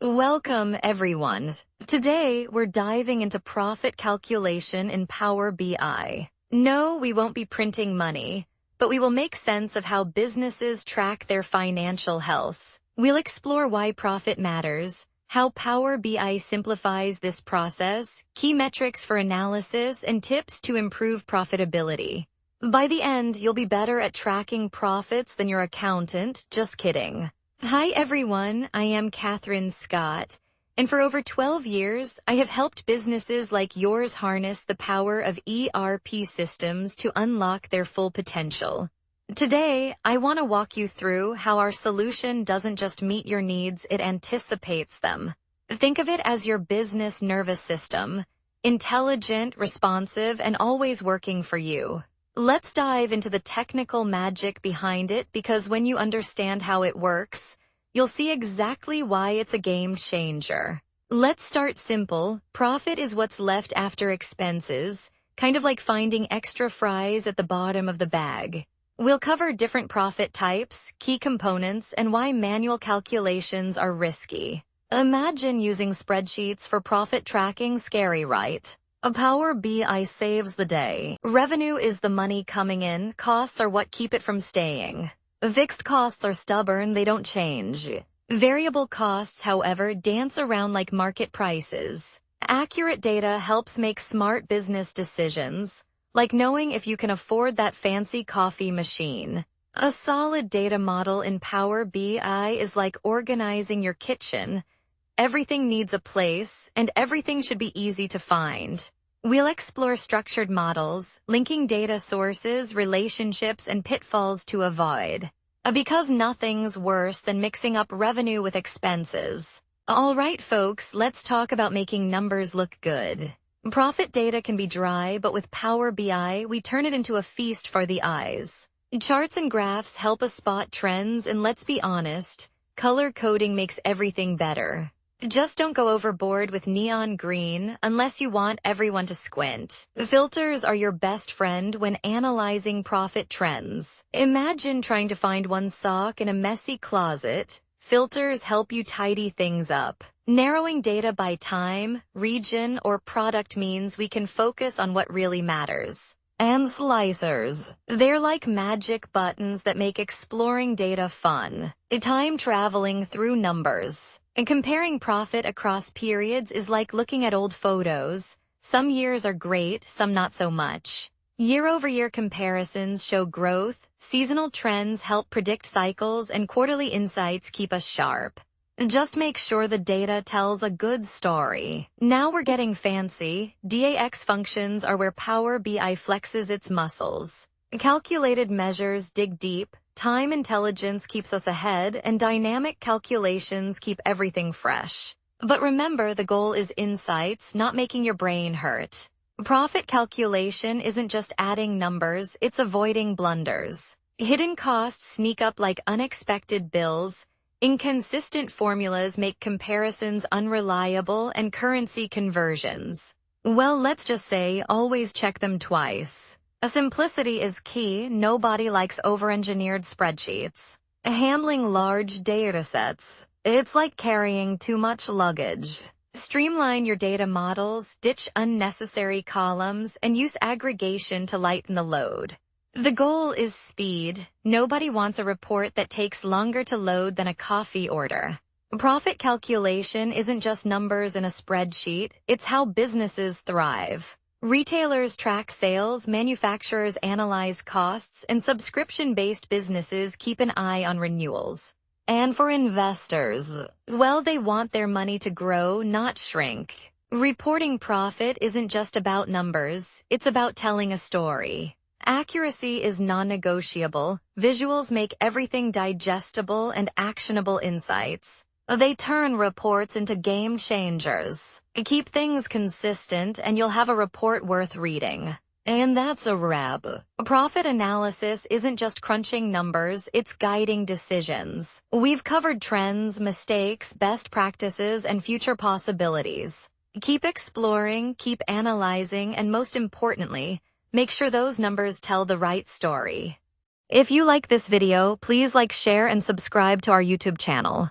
Welcome, everyone. Today, we're diving into profit calculation in Power BI. No, we won't be printing money, but we will make sense of how businesses track their financial health. We'll explore why profit matters, how Power BI simplifies this process, key metrics for analysis, and tips to improve profitability. By the end, you'll be better at tracking profits than your accountant. Just kidding. Hi everyone, I am Catherine Scott, and for over 12 years, I have helped businesses like yours harness the power of ERP systems to unlock their full potential. Today, I want to walk you through how our solution doesn't just meet your needs, it anticipates them. Think of it as your business nervous system, intelligent, responsive, and always working for you. Let's dive into the technical magic behind it, because when you understand how it works, you'll see exactly why it's a game changer. Let's start simple. Profit is what's left after expenses, kind of like finding extra fries at the bottom of the bag. We'll cover different profit types, key components, and why manual calculations are risky. Imagine using spreadsheets for profit tracking. Scary, right? A Power BI saves the day. Revenue is the money coming in, costs are what keep it from staying. Fixed costs are stubborn, they don't change. Variable costs, however, dance around like market prices. Accurate data helps make smart business decisions, like knowing if you can afford that fancy coffee machine. A solid data model in Power BI is like organizing your kitchen. Everything needs a place, and everything should be easy to find. We'll explore structured models, linking data sources, relationships, and pitfalls to avoid. Because nothing's worse than mixing up revenue with expenses. All right, folks, let's talk about making numbers look good. Profit data can be dry, but with Power BI, we turn it into a feast for the eyes. Charts and graphs help us spot trends, and let's be honest, color coding makes everything better. Just don't go overboard with neon green unless you want everyone to squint. Filters are your best friend when analyzing profit trends. Imagine trying to find one sock in a messy closet. Filters help you tidy things up. Narrowing data by time, region, or product means we can focus on what really matters. And slicers. They're like magic buttons that make exploring data fun. Time traveling through numbers. And comparing profit across periods is like looking at old photos. Some years are great, some not so much. Year-over-year comparisons show growth, seasonal trends help predict cycles, and quarterly insights keep us sharp. Just make sure the data tells a good story. Now we're getting fancy. DAX functions are where Power BI flexes its muscles. Calculated measures dig deep, time intelligence keeps us ahead, and dynamic calculations keep everything fresh. But remember, the goal is insights, not making your brain hurt. Profit calculation isn't just adding numbers, it's avoiding blunders. Hidden costs sneak up like unexpected bills. Inconsistent formulas make comparisons unreliable, and currency conversions. Well, let's just say always check them twice. Simplicity is key. Nobody likes over-engineered spreadsheets. Handling large datasets. It's like carrying too much luggage. Streamline your data models, ditch unnecessary columns, and use aggregation to lighten the load. The goal is speed. Nobody wants a report that takes longer to load than a coffee order. Profit calculation isn't just numbers in a spreadsheet, it's how businesses thrive. Retailers track sales, manufacturers analyze costs, and subscription-based businesses keep an eye on renewals. And for investors, well, they want their money to grow, not shrink. Reporting profit isn't just about numbers, it's about telling a story. Accuracy is non-negotiable. Visuals make everything digestible, and actionable insights. They turn reports into game changers. Keep things consistent, and you'll have a report worth reading. And that's a wrap. Profit analysis isn't just crunching numbers, it's guiding decisions. We've covered trends, mistakes, best practices, and future possibilities. Keep exploring, keep analyzing, and most importantly, make sure those numbers tell the right story. If you like this video, please like, share, and subscribe to our YouTube channel.